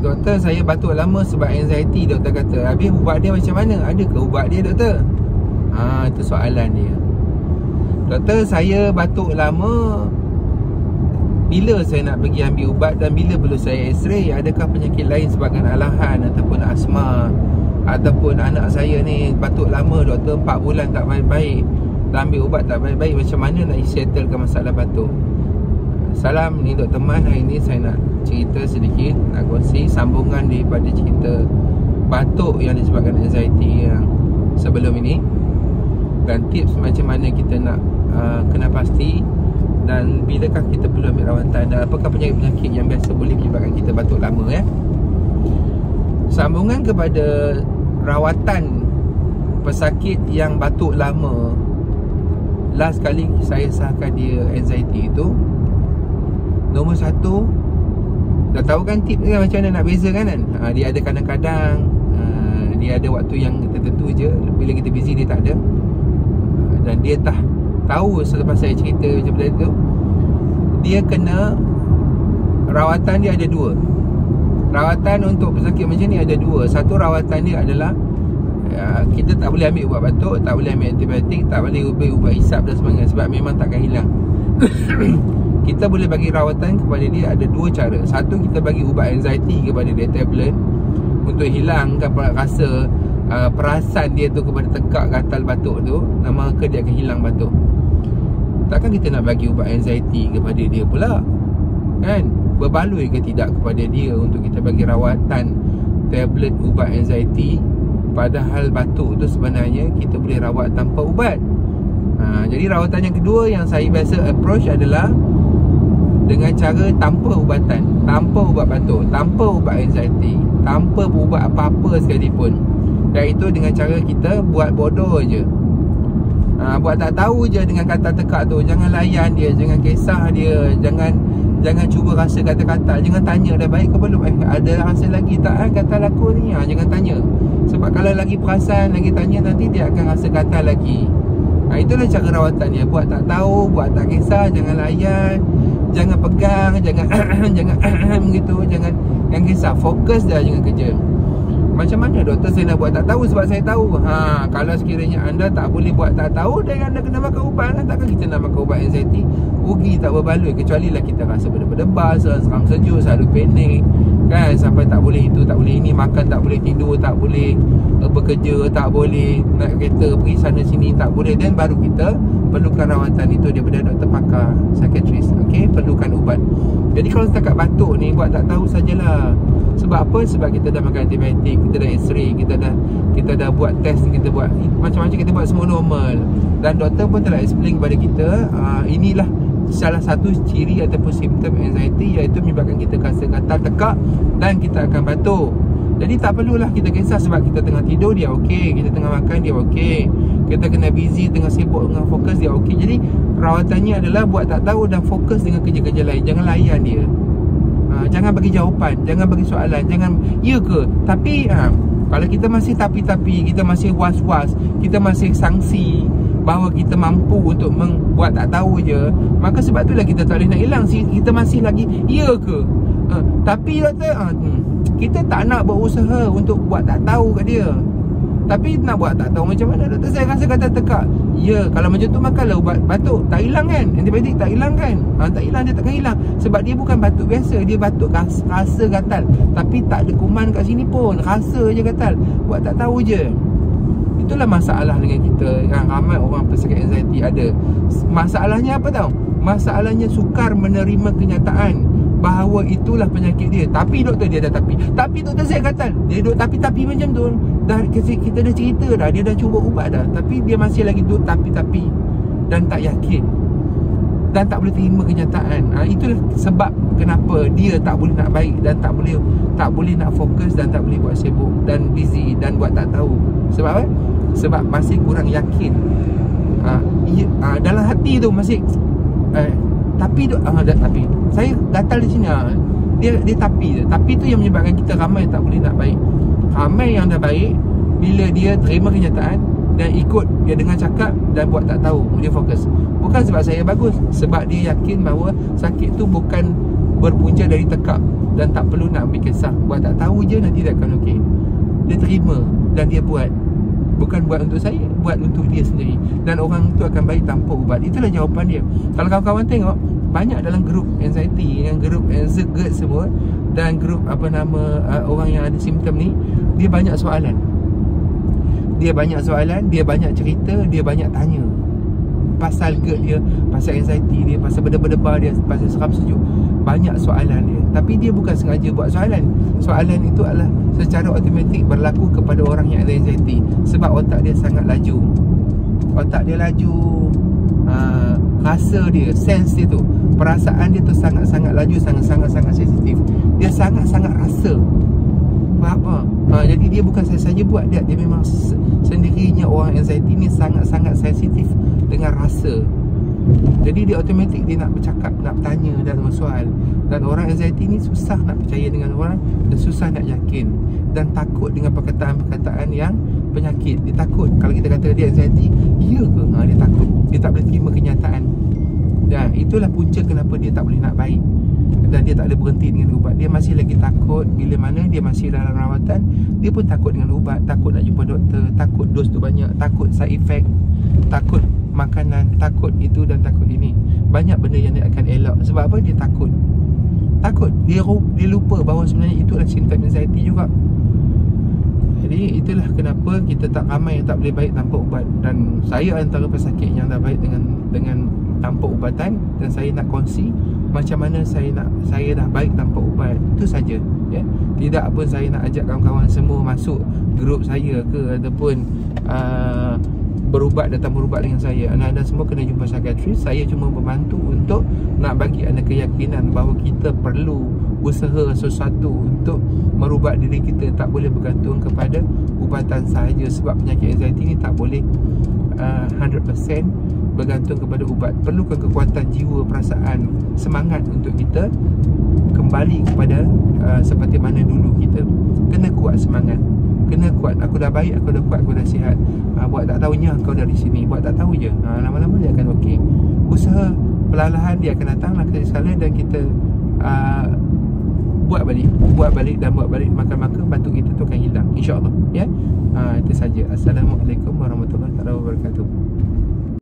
doktor saya batuk lama sebab anxiety, doktor kata. Habis ubat dia macam mana? Ada ke ubat dia, doktor? Itu soalan dia. Doktor, saya batuk lama, bila saya nak pergi ambil ubat dan bila perlu saya x-ray? Adakah penyakit lain sebabkan alahan ataupun asma? Ataupun anak saya ni batuk lama, doktor, 4 bulan tak baik-baik, dah ambil ubat tak baik-baik, macam mana nak settlekan masalah batuk? Salam, ni Dr. Man. Hari ni saya nak cerita sedikit, nak kongsi sambungan daripada cerita batuk yang disebabkan anxiety yang sebelum ini, dan tips macam mana kita nak kena pasti, dan bilakah kita perlu ambil rawatan, dan apakah penyakit-penyakit yang biasa boleh menyebabkan kita batuk lama ya. Sambungan kepada rawatan pesakit yang batuk lama. Last kali saya sahkan dia anxiety itu, nombor 1, dah tahu kan tip dia macam mana nak bezakan kan? Dia ada kadang-kadang, dia ada waktu yang tertentu je. Bila kita busy dia tak ada. Dan dia tahu selepas saya cerita macam tu, dia kena rawatan dia ada 2. Rawatan untuk pesakit macam ni ada 2. Satu rawatan dia adalah kita tak boleh ambil ubat batuk, tak boleh ambil antibiotik, tak boleh ubat hisap dan sebagainya, sebab memang takkan hilang. Kita boleh bagi rawatan kepada dia ada 2 cara. Satu, kita bagi ubat anxiety kepada dia, tablet, untuk hilangkan rasa perasan dia tu kepada tekak, gatal, batuk tu, maka dia akan hilang batuk. Takkan kita nak bagi ubat anxiety kepada dia pula, kan? Berbaloi ke tidak kepada dia untuk kita bagi rawatan tablet ubat anxiety, padahal batuk tu sebenarnya kita boleh rawat tanpa ubat. Jadi rawatan yang kedua yang saya biasa approach adalah dengan cara tanpa ubatan, tanpa ubat batuk, tanpa ubat anxiety, tanpa ubat apa-apa sekalipun. Iaitu dengan cara kita buat bodoh je, buat tak tahu je dengan kata tekak tu. Jangan layan dia, jangan kisah dia, Jangan cuba rasa kata-kata. Jangan tanya dah baik ke belum, ada rasa lagi tak kata aku ni, jangan tanya. Sebab kalau lagi perasan, lagi tanya, nanti dia akan rasa kata lagi. Itulah cara rawatan dia. Buat tak tahu, buat tak kisah, jangan layan, jangan pegang, jangan jangan gitu, jangan kisah. Fokus dah, jangan kerja. Macam mana doktor saya nak buat tak tahu sebab saya tahu? Kalau sekiranya anda tak boleh buat tak tahu dan anda kena makan ubat, takkan kita nak makan ubat anxiety? Rugi tak berbaloi. Kecuali lah kita rasa benda-benda seram sejuk, selalu panik, kan? Sampai tak boleh itu, tak boleh ini, makan tak boleh, tidur tak boleh, bekerja tak boleh, naik kereta pergi sana sini tak boleh. Dan baru kita perlukan rawatan itu daripada doktor pakar, psikiatris. Okay, perlukan ubat. Jadi kalau setakat batuk ni, buat tak tahu sajalah. Sebab apa? Sebab kita dah makan antibiotik, kita dah x-ray, kita dah buat test, kita buat macam-macam, kita buat semua normal. Dan doktor pun telah explain kepada kita, inilah salah satu ciri ataupun simptom anxiety, iaitu menyebabkan kita rasa gatal, tekak, dan kita akan batuk. Jadi tak perlulah kita kisah sebab kita tengah tidur dia okey, kita tengah makan dia okey, kita kena busy, tengah sibuk, tengah fokus dia okey. Jadi rawatannya adalah buat tak tahu dan fokus dengan kerja-kerja lain. Jangan layan dia. Jangan bagi jawapan, jangan bagi soalan, jangan ya ke, tapi kalau kita masih tapi-tapi, kita masih was-was, kita masih sangsi bahawa kita mampu untuk membuat tak tahu je, maka sebab itulah kita tak boleh nak hilang. Kita masih lagi ya ke, tapi doktor, kita tak nak berusaha untuk buat tak tahu kat dia. Tapi nak buat tak tahu macam mana doktor, saya rasa kata tekak. Ya, kalau macam tu makanlah ubat batuk, tak hilang kan? Antibiotik tak hilang kan? Tak hilang, dia takkan hilang. Sebab dia bukan batuk biasa, dia batuk rasa gatal, tapi tak ada kuman kat sini pun, rasa je gatal. Buat tak tahu je. Itulah masalah dengan kita, yang ramai orang pesakit anxiety ada. Masalahnya apa tahu? Masalahnya sukar menerima kenyataan bahawa itulah penyakit dia. Tapi doktor, dia dah tapi doktor saya gatal. Dia duduk tapi macam tu. Kita dah cerita dah, dia dah cuba ubat dah, tapi dia masih lagi duduk tapi dan tak yakin dan tak boleh terima kenyataan. Itulah sebab kenapa dia tak boleh nak baik dan tak boleh nak fokus dan tak boleh buat sibuk dan busy dan buat tak tahu. Sebab apa? Sebab masih kurang yakin. Dalam hati tu masih tapi saya gatal di sini. Dia tapi tu yang menyebabkan kita ramai tak boleh nak baik. Ramai yang dah baik bila dia terima kenyataan dan ikut dia dengan cakap dan buat tak tahu, dia fokus. Bukan sebab saya bagus, sebab dia yakin bahawa sakit tu bukan berpunca dari tekak dan tak perlu nak ambil kisah. Buat tak tahu je nanti dia akan okey. Dia terima dan dia buat. Bukan buat untuk saya, buat untuk dia sendiri. Dan orang tu akan baik tanpa ubat. Itulah jawapan dia. Kalau kawan-kawan tengok, banyak dalam grup anxiety, yang grup GERD semua, dan grup orang yang ada simptom ni, dia banyak soalan. Dia banyak soalan, dia banyak cerita, dia banyak tanya. Pasal GERD dia, pasal anxiety dia, pasal berdebar-debar dia, pasal seram sejuk. Banyak soalan dia. Tapi dia bukan sengaja buat soalan. Soalan itu adalah secara automatik berlaku kepada orang yang ada anxiety. Sebab otak dia sangat laju. Otak dia laju, rasa dia, sense dia tu, perasaan dia tu sangat-sangat laju, sangat-sangat sensitif. Dia sangat-sangat rasa. Faham? Jadi dia bukan saja buat dia memang sendirinya orang anxiety ni sangat-sangat sensitif dengan rasa. Jadi dia automatik dia nak bercakap, nak bertanya dan soal. Dan orang anxiety ni susah nak percaya dengan orang dan susah nak yakin dan takut dengan perkataan-perkataan yang penyakit. Dia takut. Kalau kita kata dia anxiety, ya ke? Dia takut. Dia tak boleh terima kenyataan. Dan itulah punca kenapa dia tak boleh nak baik. Dan dia tak boleh berhenti dengan ubat. Dia masih lagi takut. Bila mana dia masih dalam rawatan, dia pun takut dengan ubat. Takut nak jumpa doktor. Takut dos tu banyak. Takut side effect. Takut makanan. Takut itu dan takut ini. Banyak benda yang dia akan elak. Sebab apa? Dia takut. Takut. Dia lupa bahawa sebenarnya itu adalah simptom anxiety juga. Jadi itulah kenapa kita tak ramai yang tak boleh baik tanpa ubat. Dan saya antara pesakit yang dah baik dengan tanpa ubatan. Dan saya nak kongsi macam mana saya dah baik tanpa ubat. Itu saja, ya. Tidak pun saya nak ajak kawan-kawan semua masuk grup saya ke ataupun datang berubat dengan saya. Anda semua kena jumpa psikiatris. Saya cuma membantu untuk nak bagi anda keyakinan bahawa kita perlu usaha sesuatu untuk merubat diri kita. Tak boleh bergantung kepada ubatan sahaja. Sebab penyakit anxiety ni tak boleh 100% bergantung kepada ubat. Perlukan kekuatan jiwa, perasaan, semangat untuk kita kembali kepada seperti mana dulu kita. Kena kuat semangat. Kena kuat. Aku dah baik, aku dah kuat, aku dah sihat. Buat tak tahunya kau dari sini. Buat tak tahu je. Lama-lama dia akan okey. Usaha perlahan-lahan dia akan datang sekali dan kita buat balik, maka batuk kita tu akan hilang, insya-Allah, ya. Itu saja. Assalamualaikum warahmatullahi wabarakatuh.